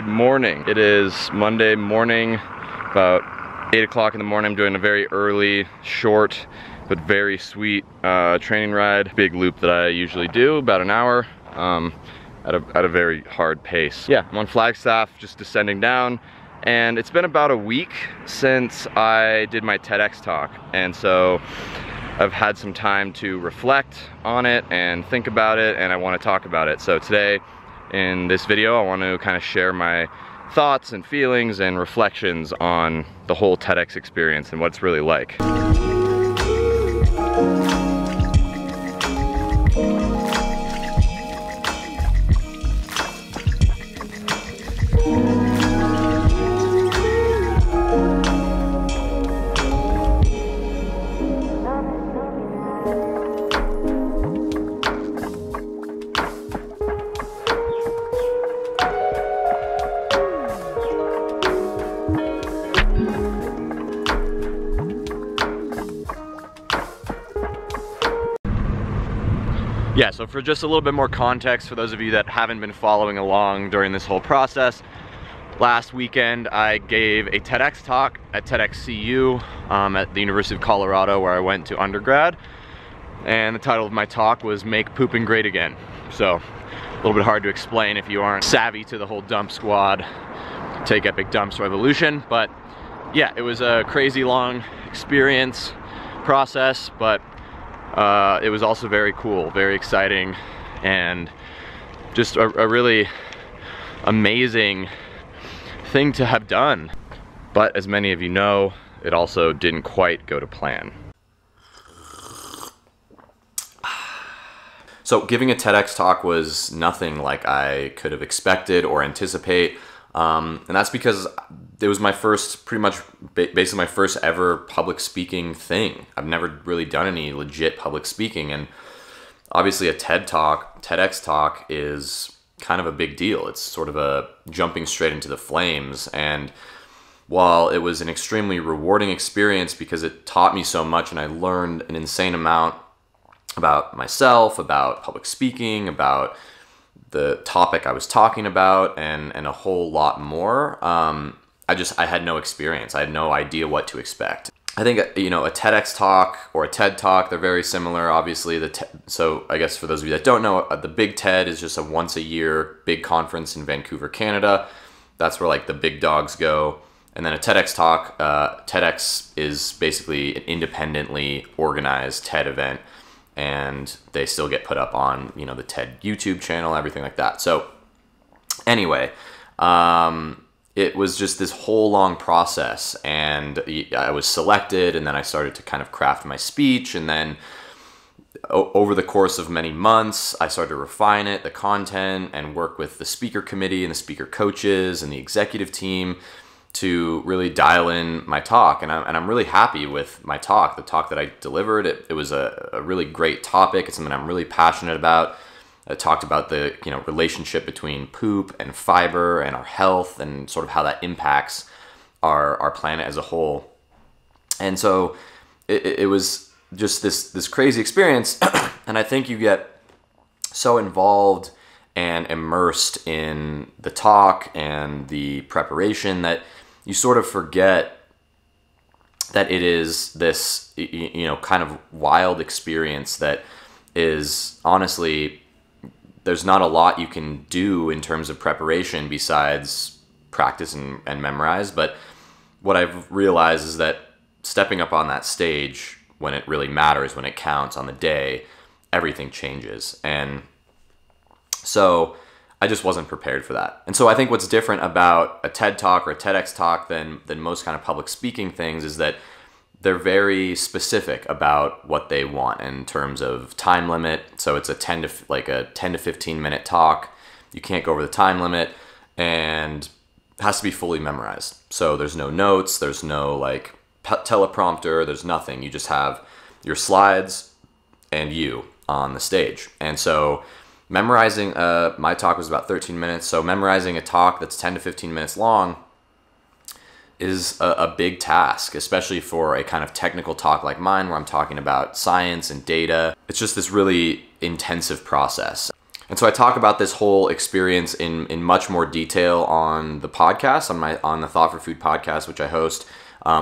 Good morning. It is Monday morning, about 8 o'clock in the morning. I'm doing a very early, short, but very sweet training ride. Big loop that I usually do, about an hour, at a very hard pace. Yeah, I'm on Flagstaff, just descending down, and it's been about a week since I did my TEDx talk, and so I've had some time to reflect on it and think about it, and I want to talk about it. So today, in this video, I want to kind of share my thoughts and feelings and reflections on the whole TEDx experience and what it's really like. Yeah, so for just a little bit more context for those of you that haven't been following along during this whole process, last weekend I gave a TEDx talk at TEDxCU at the University of Colorado, where I went to undergrad, and the title of my talk was "Make Pooping Great Again." So a little bit hard to explain if you aren't savvy to the whole dump squad, take epic dumps revolution, but yeah, it was a crazy long experience process, but it was also very cool, very exciting, and just a really amazing thing to have done. But as many of you know, it also didn't quite go to plan. So giving a TEDx talk was nothing like I could have expected or anticipate. And that's because it was my first, pretty much basically my first ever public speaking thing. I've never really done any legit public speaking, and obviously a TEDx talk is kind of a big deal. It's sort of a jumping straight into the flames, and while it was an extremely rewarding experience because it taught me so much and I learned an insane amount about myself, about public speaking, about the topic I was talking about, and a whole lot more. I had no experience. I had no idea what to expect. I think, you know, a TEDx talk or a TED talk, they're very similar, obviously. So I guess for those of you that don't know, the Big TED is just a once a year big conference in Vancouver, Canada. That's where like the big dogs go. And then a TEDx talk, TEDx is basically an independently organized TED event, and they still get put up on, you know, the TED YouTube channel, everything like that. So anyway, it was just this whole long process, and I was selected, and then I started to kind of craft my speech, and then over the course of many months, I started to refine it, the content, and work with the speaker committee and the speaker coaches and the executive team to really dial in my talk. And I'm really happy with my talk, the talk that I delivered. It was a really great topic. It's something I'm really passionate about. I talked about the relationship between poop and fiber and our health, and sort of how that impacts our planet as a whole. And so it was just this crazy experience. And I think you get so involved and immersed in the talk and the preparation that you sort of forget that it is this, kind of wild experience that is, honestly, there's not a lot you can do in terms of preparation besides practice and memorize. But what I've realized is that stepping up on that stage when it really matters, when it counts on the day, everything changes. And so I just wasn't prepared for that. And so I think what's different about a TED talk or a TEDx talk than most kind of public speaking things is that they're very specific about what they want in terms of time limit. So it's a 10 to 15 minute talk. You can't go over the time limit, and it has to be fully memorized. So there's no notes, there's no like teleprompter, there's nothing. You just have your slides and you on the stage. And so memorizing, my talk was about 13 minutes, so memorizing a talk that's 10 to 15 minutes long is a big task, especially for a kind of technical talk like mine, where I'm talking about science and data. It's just this really intensive process. And so I talk about this whole experience in much more detail on the podcast, on the Thought for Food podcast, which I host,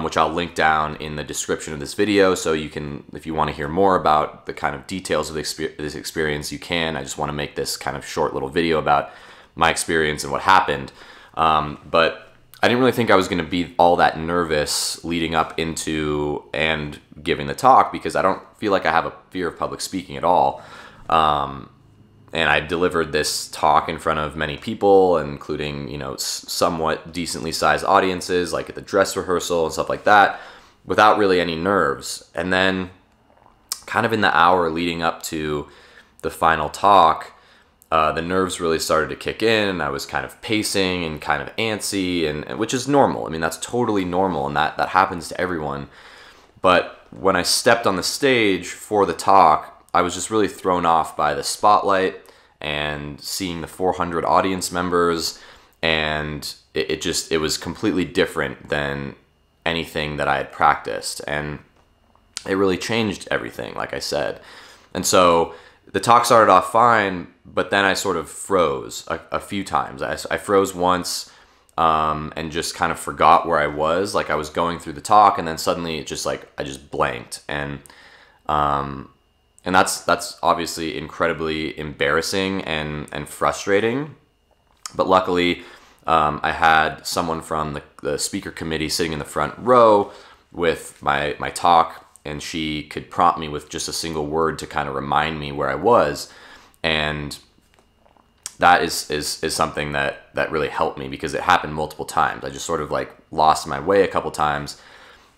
which I'll link down in the description of this video. So you can, if you want to hear more about the kind of details of this experience, you can. I just want to make this kind of short little video about my experience and what happened. But I didn't really think I was going to be all that nervous leading up into and giving the talk, because I don't feel like I have a fear of public speaking at all. And I delivered this talk in front of many people, including, you know, somewhat decently sized audiences, like at the dress rehearsal and stuff like that, without really any nerves. And then kind of in the hour leading up to the final talk, the nerves really started to kick in, and I was kind of pacing and kind of antsy, and which is normal. I mean, that's totally normal, and that happens to everyone. But when I stepped on the stage for the talk, I was just really thrown off by the spotlight and seeing the 400 audience members, and it was completely different than anything that I had practiced, and it really changed everything, like I said. And so the talk started off fine, but then I sort of froze a few times. I froze once and just kind of forgot where I was. Like I was going through the talk, and then suddenly it just like I just blanked, and that's obviously incredibly embarrassing and frustrating. But luckily, I had someone from the speaker committee sitting in the front row with my talk, and she could prompt me with just a single word to kind of remind me where I was. And that is something that really helped me, because it happened multiple times. I just sort of like lost my way a couple times,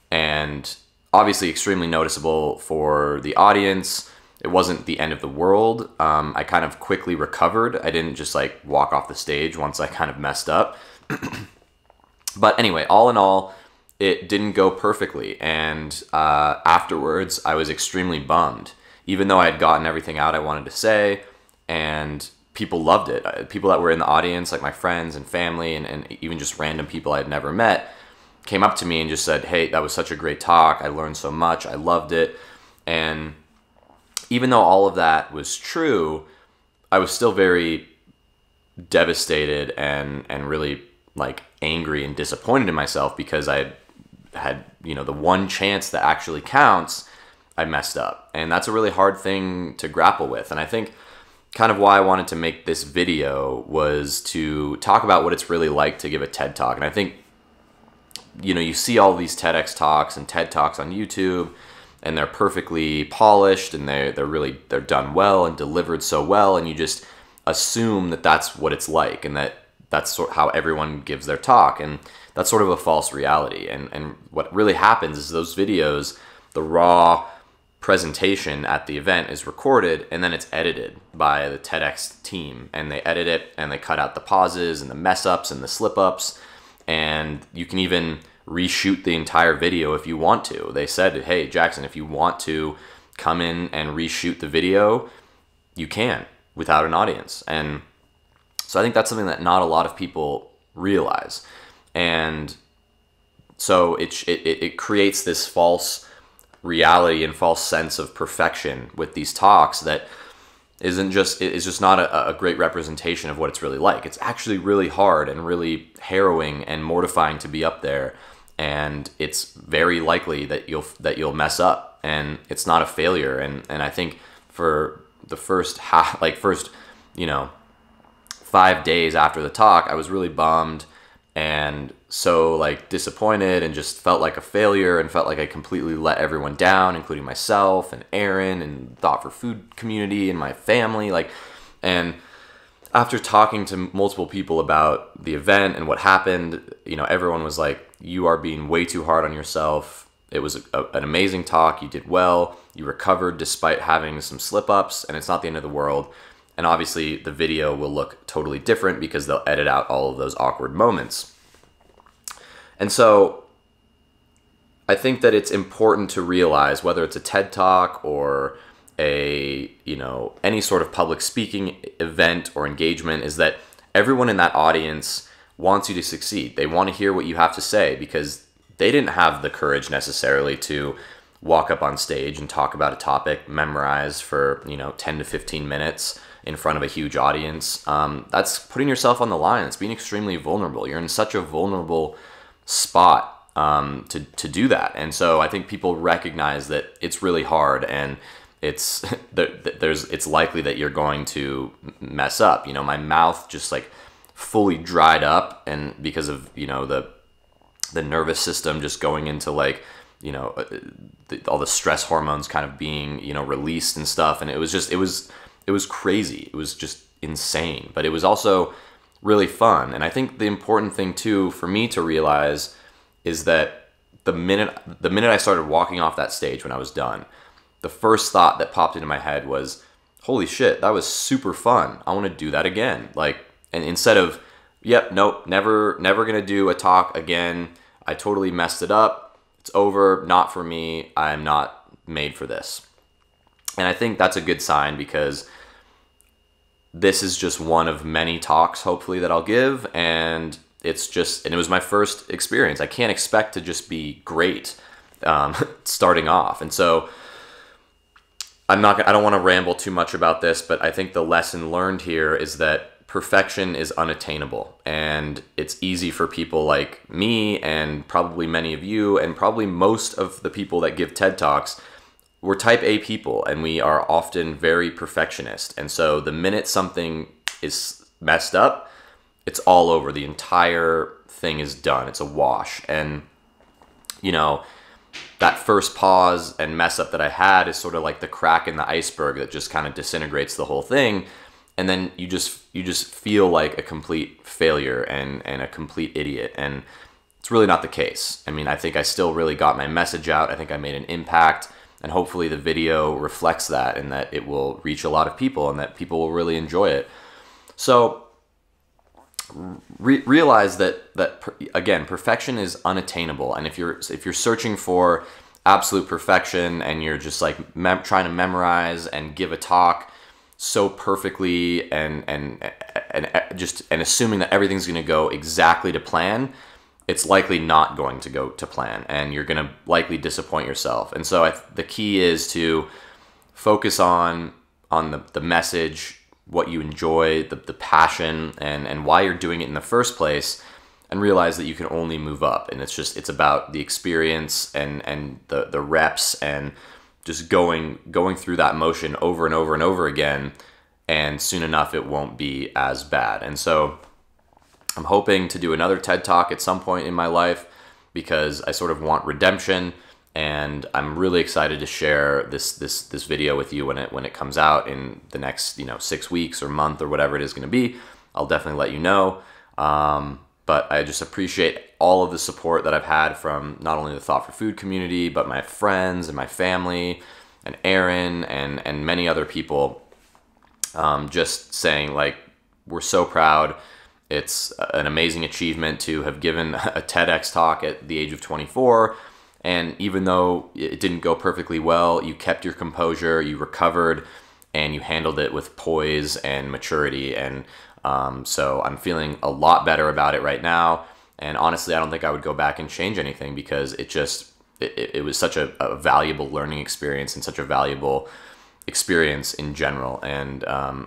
and obviously extremely noticeable for the audience. It wasn't the end of the world. I kind of quickly recovered. I didn't just like walk off the stage once I kind of messed up. But anyway, all in all, it didn't go perfectly, and afterwards I was extremely bummed, even though I had gotten everything out I wanted to say, and people loved it. People that were in the audience, like my friends and family, and even just random people I had never met, came up to me and just said, "Hey, that was such a great talk. I learned so much. I loved it." And even though all of that was true, I was still very devastated and really like angry and disappointed in myself, because I had, you know, the one chance that actually counts, I messed up. And that's a really hard thing to grapple with. And I think kind of why I wanted to make this video was to talk about what it's really like to give a TED Talk. And I think, you know, you see all these TEDx talks and TED Talks on YouTube, and they're perfectly polished, and they're done well and delivered so well, and you just assume that that's what it's like, and that's how everyone gives their talk, and that's sort of a false reality. And what really happens is those videos, the raw presentation at the event is recorded, and then it's edited by the TEDx team, and they edit it, and they cut out the pauses and the mess ups and the slip ups, and you can even reshoot the entire video if you want to. They said, "Hey, Jackson, if you want to come in and reshoot the video, you can without an audience." And so I think that's something that not a lot of people realize. And so it creates this false reality and false sense of perfection with these talks that is just not a great representation of what it's really like. It's actually really hard and really harrowing and mortifying to be up there, and it's very likely that you'll mess up, and it's not a failure. And I think for the first 5 days after the talk, I was really bummed and so like disappointed, and just felt like a failure, and felt like I completely let everyone down, including myself and Aaron and Thought for Food community and my family. And after talking to multiple people about the event and what happened, you know, everyone was like, "You are being way too hard on yourself. It was an amazing talk. You did well. You recovered despite having some slip-ups, and it's not the end of the world." And obviously the video will look totally different because they'll edit out all of those awkward moments. And so I think that it's important to realize, whether it's a TED Talk or any sort of public speaking event or engagement, is that everyone in that audience wants you to succeed. They want to hear what you have to say, because they didn't have the courage necessarily to walk up on stage and talk about a topic, memorize for, 10 to 15 minutes in front of a huge audience. That's putting yourself on the line. It's being extremely vulnerable. You're in such a vulnerable spot to do that. And so I think people recognize that it's really hard, and it's likely that you're going to mess up. My mouth just like fully dried up, and because of the nervous system just going into like all the stress hormones kind of being released and stuff, and it was crazy. It was just insane, but it was also really fun. And I think the important thing too for me to realize is that the minute I started walking off that stage, when I was done, the first thought that popped into my head was, holy shit, that was super fun. I want to do that again. And instead of, yep, nope, never gonna do a talk again. I totally messed it up. It's over, not for me. I'm not made for this. And I think that's a good sign, because this is just one of many talks, hopefully, that I'll give. And it was my first experience. I can't expect to just be great starting off. And so I don't want to ramble too much about this, but I think the lesson learned here is that perfection is unattainable, and it's easy for people like me, and probably many of you, and probably most of the people that give TED Talks. We're type A people, and we are often very perfectionist. And so the minute something is messed up, it's all over. The entire thing is done. It's a wash. And that first pause and mess up that I had is sort of like the crack in the iceberg that just kind of disintegrates the whole thing. And then you just feel like a complete failure and a complete idiot. And it's really not the case. I mean, I think I still really got my message out. I think I made an impact, and hopefully the video reflects that, and that it will reach a lot of people, and that people will really enjoy it. So realize that again, perfection is unattainable. And if you're searching for absolute perfection, and you're just like trying to memorize and give a talk so perfectly, and assuming that everything's going to go exactly to plan, it's likely not going to go to plan, and you're going to likely disappoint yourself. And so the key is to focus on the message, what you enjoy, the passion, and why you're doing it in the first place, and realize that you can only move up. And it's about the experience and the reps, and just going through that motion over and over and over again, and soon enough it won't be as bad. And so I'm hoping to do another TED Talk at some point in my life, because I sort of want redemption, and I'm really excited to share this video with you when it comes out in the next 6 weeks or month or whatever it is going to be. I'll definitely let you know. But I just appreciate all of the support that I've had from not only the Thought for Food community, but my friends and my family, and Aaron, and many other people, just saying like, we're so proud. It's an amazing achievement to have given a TEDx talk at the age of 24. And even though it didn't go perfectly well, you kept your composure, you recovered, and you handled it with poise and maturity. And so I'm feeling a lot better about it right now. And honestly, I don't think I would go back and change anything, because it was such a valuable learning experience, and such a valuable experience in general. And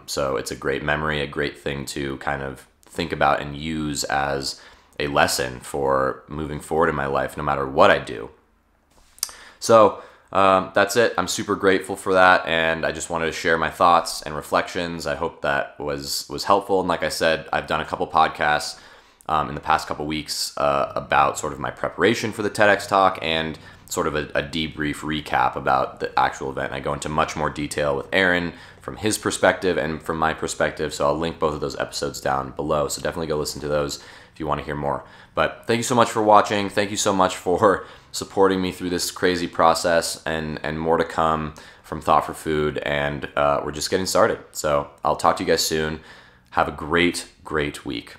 so it's a great memory, a great thing to kind of think about and use as a lesson for moving forward in my life, no matter what I do. So that's it. I'm super grateful for that, and I just wanted to share my thoughts and reflections. I hope that was helpful. And like I said, I've done a couple podcasts in the past couple weeks about sort of my preparation for the TEDx talk, and sort of a debrief recap about the actual event. I go into much more detail with Aaron from his perspective and from my perspective, so I'll link both of those episodes down below. So definitely go listen to those if you want to hear more. But thank you so much for watching. Thank you so much for supporting me through this crazy process, and more to come from Thought for Food. And we're just getting started. So I'll talk to you guys soon. Have a great week.